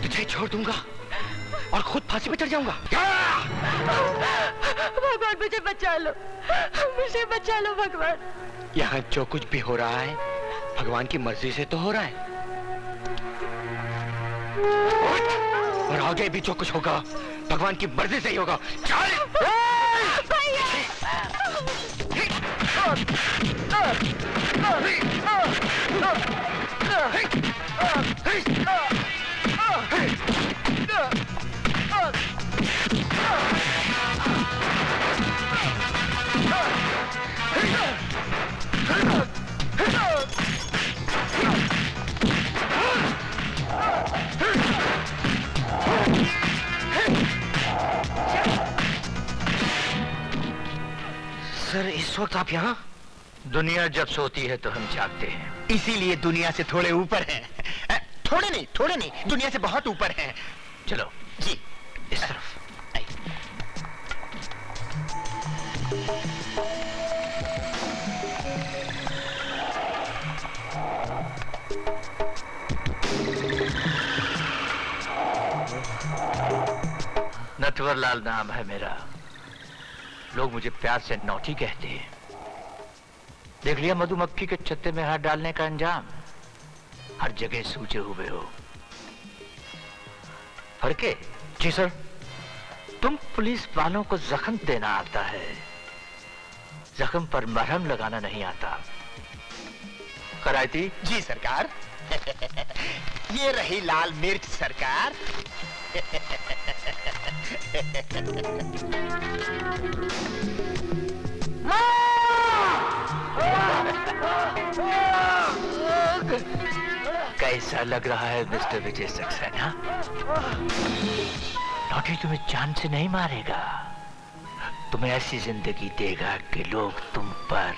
तुझे छोड़ दूंगा और खुद फांसी पे चढ़ जाऊंगा। भगवान मुझे बचा लो, मुझे बचा लो भगवान। यहाँ जो कुछ भी हो रहा है भगवान की मर्जी से तो हो रहा है, और आगे भी जो कुछ होगा भगवान की मर्जी से ही होगा। चल सर, इस वक्त आप यहाँ? दुनिया जब सोती है तो हम जागते हैं, इसीलिए दुनिया से थोड़े ऊपर हैं। थोड़े नहीं, दुनिया से बहुत ऊपर हैं। चलो जी, इस तरफ। नटवरलाल नाम है मेरा। लोग मुझे प्यार से नौटी कहते हैं। देख लिया मधुमक्खी के छत्ते में हाथ डालने का अंजाम? हर जगह सूझे हुए हो। फड़के? जी सर। तुम पुलिस वालों को जख्म देना आता है, जख्म पर मरहम लगाना नहीं आता। करायती? जी सरकार। ये रही लाल मिर्च सरकार। कैसा लग रहा है मिस्टर विजय सक्सेना? नौटी तुम्हें जान से नहीं मारेगा, तुम्हें ऐसी जिंदगी देगा कि लोग तुम पर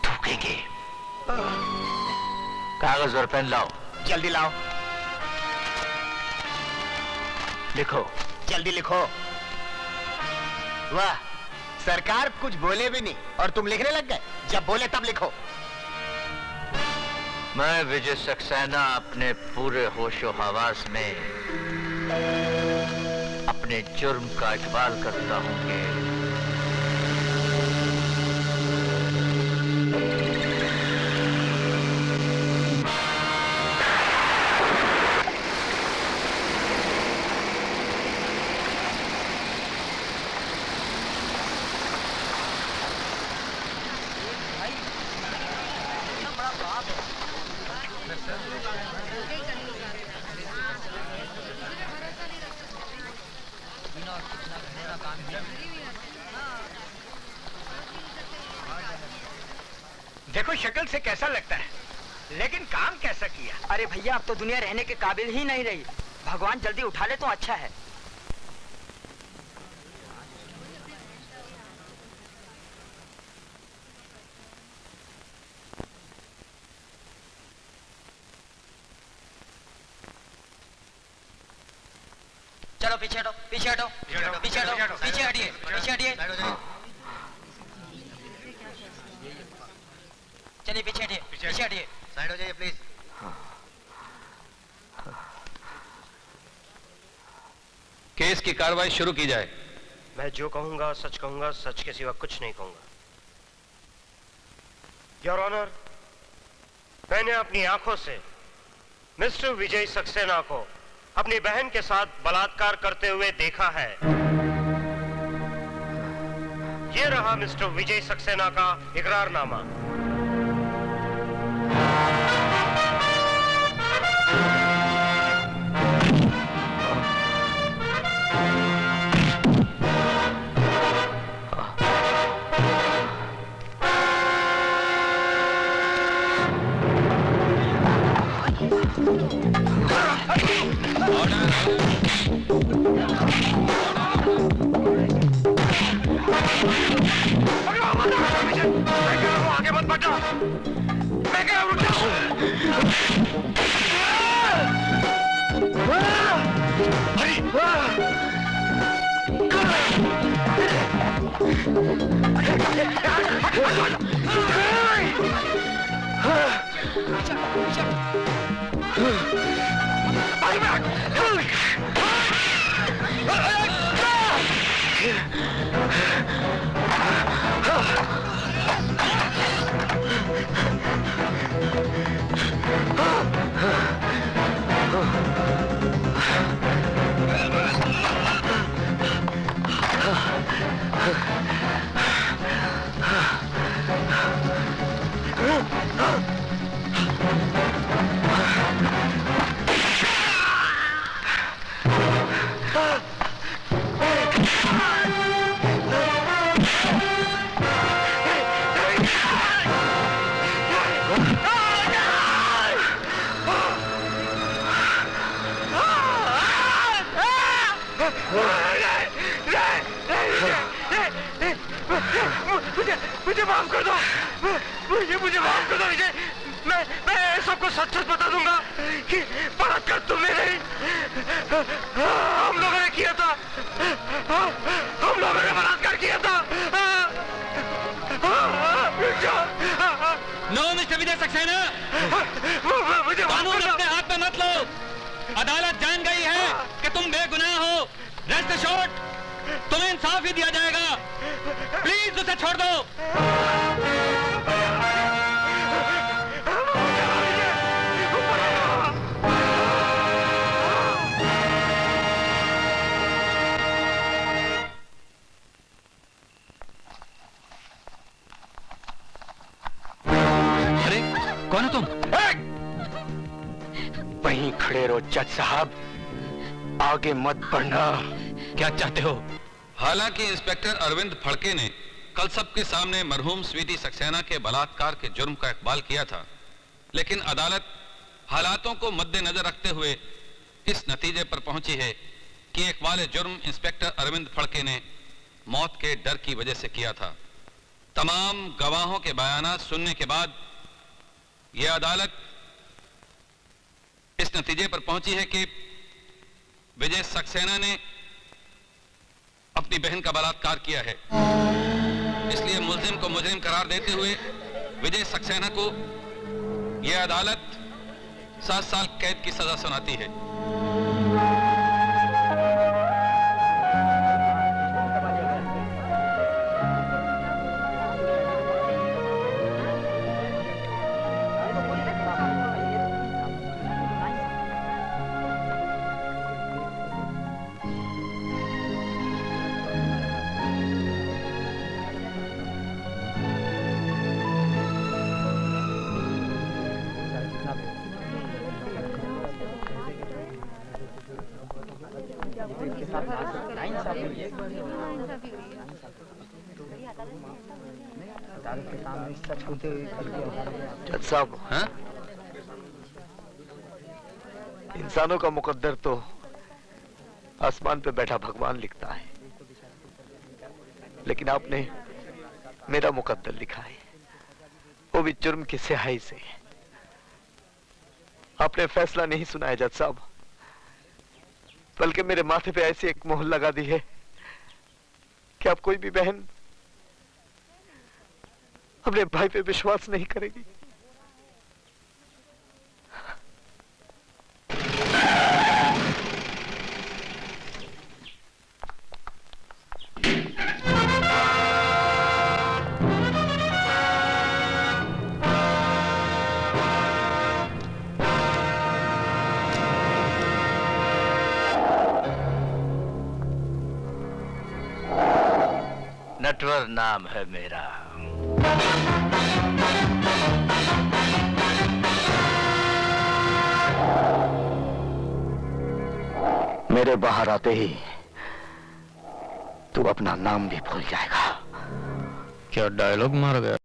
थूकेंगे। कागज और पेन लाओ। जल्दी लाओ। लिखो। जल्दी लिखो। वाह, सरकार कुछ बोले भी नहीं और तुम लिखने लग गए। जब बोले तब लिखो। मैं विजय सक्सेना अपने पूरे होशो हवास में अपने जुर्म का इकबाल करता हूं कि देखो शक्ल से कैसा लगता है, लेकिन काम कैसा किया। अरे भैया, अब तो दुनिया रहने के काबिल ही नहीं रही। भगवान जल्दी उठा ले तो अच्छा है। चलो पीछे हटो, पीछे हटो, पीछे हटो, पीछे हटिए, पीछे हटिए। चलिए पीछे हटिए, पीछे हटिए। साइड हो जाइए प्लीज। केस की कार्रवाई शुरू की जाए। मैं जो कहूंगा सच कहूंगा, सच के सिवा कुछ नहीं कहूंगा। योर ऑनर, मैंने अपनी आंखों से मिस्टर विजय सक्सेना को अपनी बहन के साथ बलात्कार करते हुए देखा है। ये रहा मिस्टर विजय सक्सेना का इकरारनामा। आगे मत बढ़ना। मैं क्या रुक जाऊं? मुझे माफ कर दो, मुझे माफ कर दो विजय। मैं सबको सच सच बता दूंगा कि बलात्कार तुमने नहीं, हम लोगों ने किया था, हम लोगों ने बलात्कार किया था। नो मिस्टर विजय सक्सेना, मुझे कानून अपने हाथ में मत लो। अदालत जान गई है कि तुम बेगुनाह हो। रेस्ट एश्योर्ड, तुम्हें इंसाफ ही दिया जाएगा। प्लीज उसे छोड़ दो। अरे कौन हो तुम? वहीं खड़े रहो जज साहब, आगे मत बढ़ना। क्या चाहते हो? हालांकि इंस्पेक्टर अरविंद फड़के ने कल सबके सामने मरहूम स्वीटी सक्सेना के बलात्कार के जुर्म का इकबाल किया था, लेकिन अदालत हालातों को मद्देनजर रखते हुए इस नतीजे पर पहुंची है कि इकबाल जुर्म इंस्पेक्टर अरविंद फड़के ने मौत के डर की वजह से किया था। तमाम गवाहों के बयानात सुनने के बाद यह अदालत इस नतीजे पर पहुंची है कि विजय सक्सेना ने अपनी बहन का बलात्कार किया है। इसलिए मुल्जिम को मुजरिम करार देते हुए विजय सक्सेना को यह अदालत 7 साल कैद की सजा सुनाती है। जज साहब, हाँ? इंसानों का मुकद्दर तो आसमान पे बैठा भगवान लिखता है, लेकिन आपने मेरा मुकद्दर लिखा है, वो भी जुर्म की स्याही से। आपने फैसला नहीं सुनाया जज साहब, बल्कि मेरे माथे पे ऐसी एक मोहर लगा दी है कि अब कोई भी बहन अपने भाई पे विश्वास नहीं करेगी। नटवर नाम है मेरा। मेरे बाहर आते ही तू अपना नाम भी भूल जाएगा। क्या डायलॉग मार गया?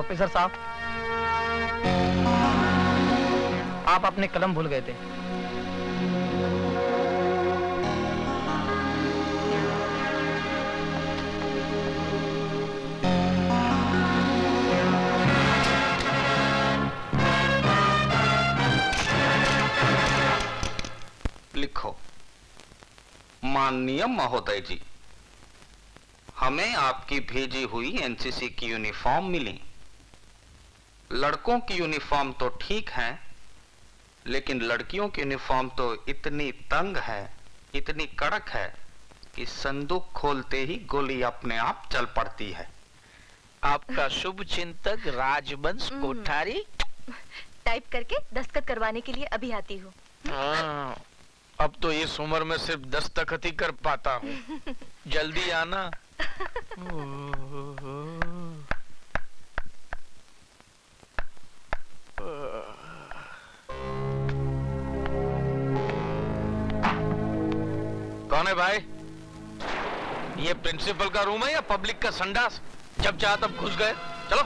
प्रोफेसर साहब, आप अपने कलम भूल गए थे। लिखो, माननीय महोदय जी, हमें आपकी भेजी हुई एनसीसी की यूनिफॉर्म मिली। लड़कों की यूनिफॉर्म तो ठीक है, लेकिन लड़कियों की यूनिफॉर्म तो इतनी तंग है, इतनी कड़क है कि संदूक खोलते ही गोली अपने आप चल पड़ती है। आपका शुभ चिंतक राजवंश कोठारी। टाइप करके दस्तखत करवाने के लिए अभी आती हूँ। हाँ, अब तो इस उम्र में सिर्फ दस्तखत ही कर पाता हूँ। जल्दी आना। कौन है भाई? ये प्रिंसिपल का रूम है या पब्लिक का संडास? जब चाहा तब घुस गए। चलो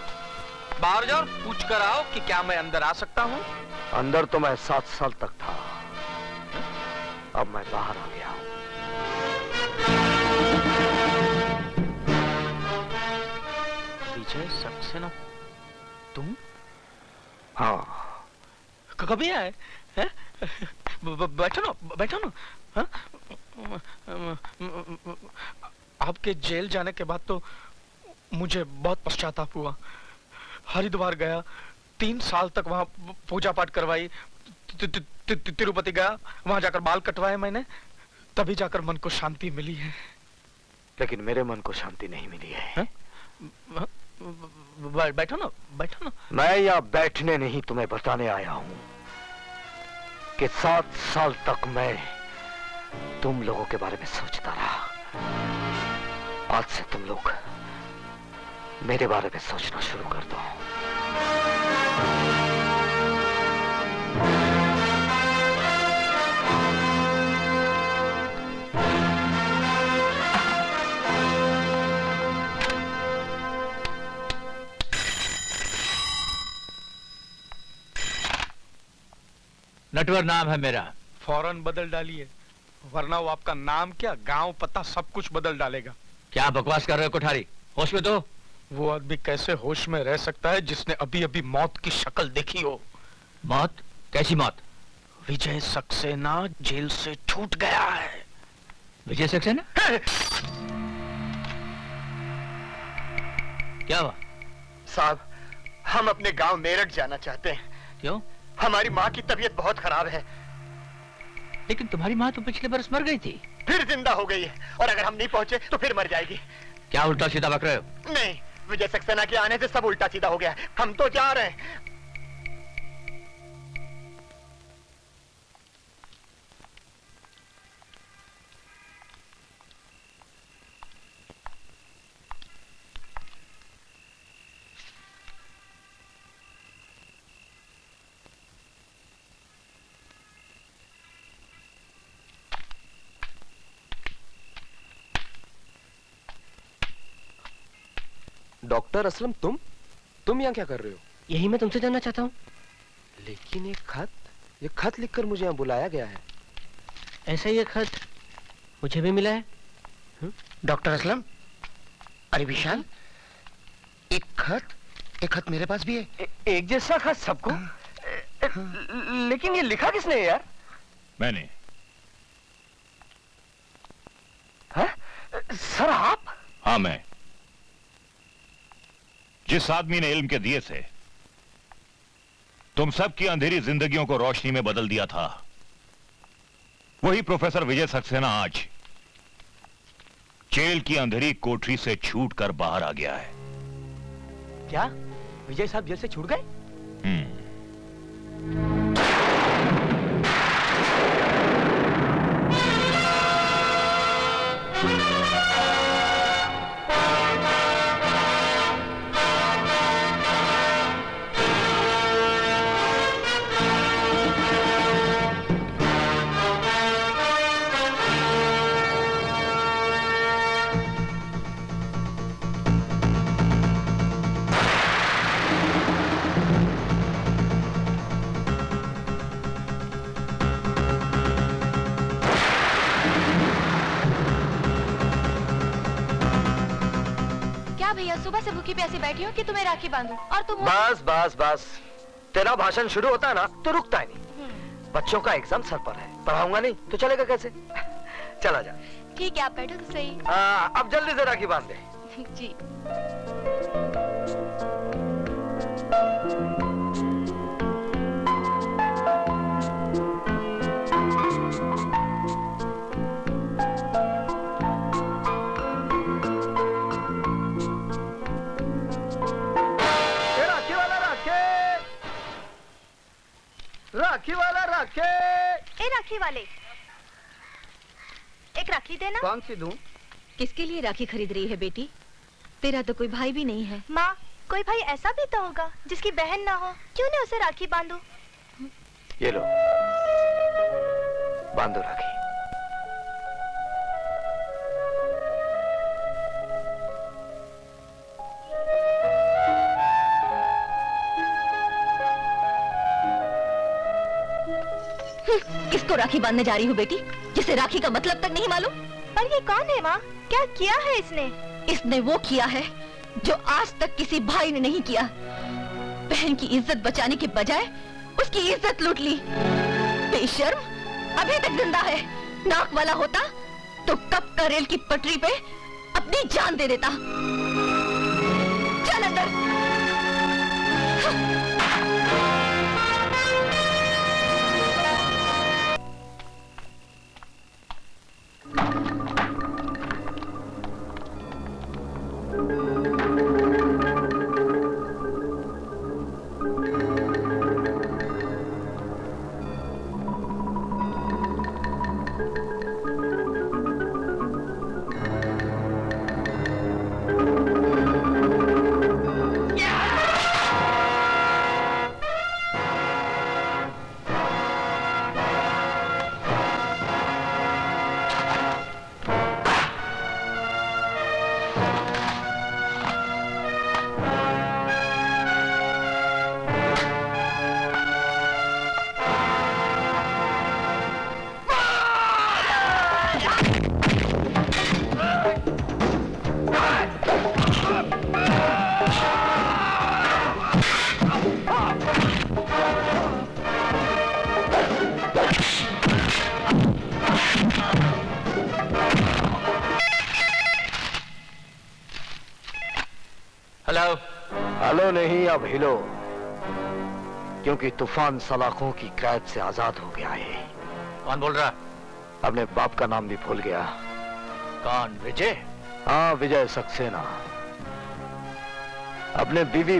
बाहर जाओ और पूछ कर आओ कि क्या मैं अंदर आ सकता हूँ। अंदर तो मैं 7 साल तक था, अब मैं बाहर आ गया हूँ। विजय सक्सेना, तुम? हाँ। कभी आए? हैं? बैठो ना, बैठो ना। हाँ? आपके जेल जाने के बाद तो मुझे बहुत पश्चाताप हुआ। हरिद्वार गया, 3 साल तक वहां पूजा पाठ करवाई। तिरुपति गया, वहां जाकर बाल कटवाए मैंने, तभी जाकर मन को शांति मिली है। लेकिन मेरे मन को शांति नहीं मिली है। बैठो ना, बैठो ना। मैं यहाँ बैठने नहीं, तुम्हें बताने आया हूँ कि 7 साल तक मैं तुम लोगों के बारे में सोचता रहा। आज से तुम लोग मेरे बारे में सोचना शुरू कर दो। नटवर नाम है मेरा। फौरन बदल डालिए, वरना वो आपका नाम क्या, गांव, पता सब कुछ बदल डालेगा। क्या बकवास कर रहे हो कोठारी? होश में तो। वो आदमी कैसे होश में रह सकता है जिसने अभी अभी मौत की शक्ल देखी हो? मौत? कैसी मौत? विजय सक्सेना जेल से छूट गया है। विजय सक्सेना? क्या हुआ? साहब, हम अपने गांव मेरठ जाना चाहते हैं। क्यों? हमारी माँ की तबीयत बहुत खराब है। लेकिन तुम्हारी माँ तो पिछले बरस मर गई थी। फिर जिंदा हो गई है, और अगर हम नहीं पहुंचे तो फिर मर जाएगी। क्या उल्टा सीधा बक रहे हो? नहीं, विजय सक्सेना के आने से सब उल्टा सीधा हो गया है। हम तो जा रहे हैं। डॉक्टर असलम, तुम यहाँ क्या कर रहे हो? यही मैं तुमसे जानना चाहता हूँ। लेकिन ये खत लिखकर मुझे यहाँ बुलाया गया है। ऐसा ही एक खत मुझे भी मिला है। डॉक्टर असलम, अरे विशाल, एक खत मेरे पास भी है। एक जैसा खत सबको? लेकिन ये लिखा किसने है यार? मैंने। है? सर आप? हाँ, मैं। जिस आदमी ने इल्म के दिए से तुम सब की अंधेरी जिंदगियों को रोशनी में बदल दिया था, वही प्रोफेसर विजय सक्सेना आज जेल की अंधेरी कोठरी से छूटकर बाहर आ गया है। क्या विजय साहब जेल से छूट गए? भैया, सुबह से भूखी प्यासी बैठी हूँ कि तुम्हें राखी बांधूं और तुम बस बस बस, तेरा भाषण शुरू होता है ना तो रुकता है नहीं। बच्चों का एग्जाम सर पर है, पढ़ाऊंगा नहीं तो चलेगा कैसे? चला जा। ठीक है, आप बैठो तो सही। अब जल्दी से राखी बांध दे। जी। राखी वाला राखे। ए राखी वाले, एक राखी देना। कौन सी दूं? किसके लिए राखी खरीद रही है बेटी? तेरा तो कोई भाई भी नहीं है। माँ, कोई भाई ऐसा भी तो होगा जिसकी बहन ना हो, क्यों नहीं उसे राखी बांधो? ये लो, बांधो राखी। किसको राखी बांधने जा रही हो बेटी, जिसे राखी का मतलब तक नहीं मालूम? पर ये कौन है माँ? क्या किया है इसने? इसने वो किया है जो आज तक किसी भाई ने नहीं किया। बहन की इज्जत बचाने के बजाय उसकी इज्जत लूट ली। बेशर्म, अभी तक जिंदा है। नाक वाला होता तो कब का रेल की पटरी पे अपनी जान दे देता। चल अंदर। हेलो। हेलो नहीं, अब हिलो, क्योंकि तूफान सलाखों की कैद से आजाद हो गया है। कौन बोल रहा? अपने बाप का नाम भी भूल गया। कौन? विजय? हाँ, विजय सक्सेना। अपने बीवी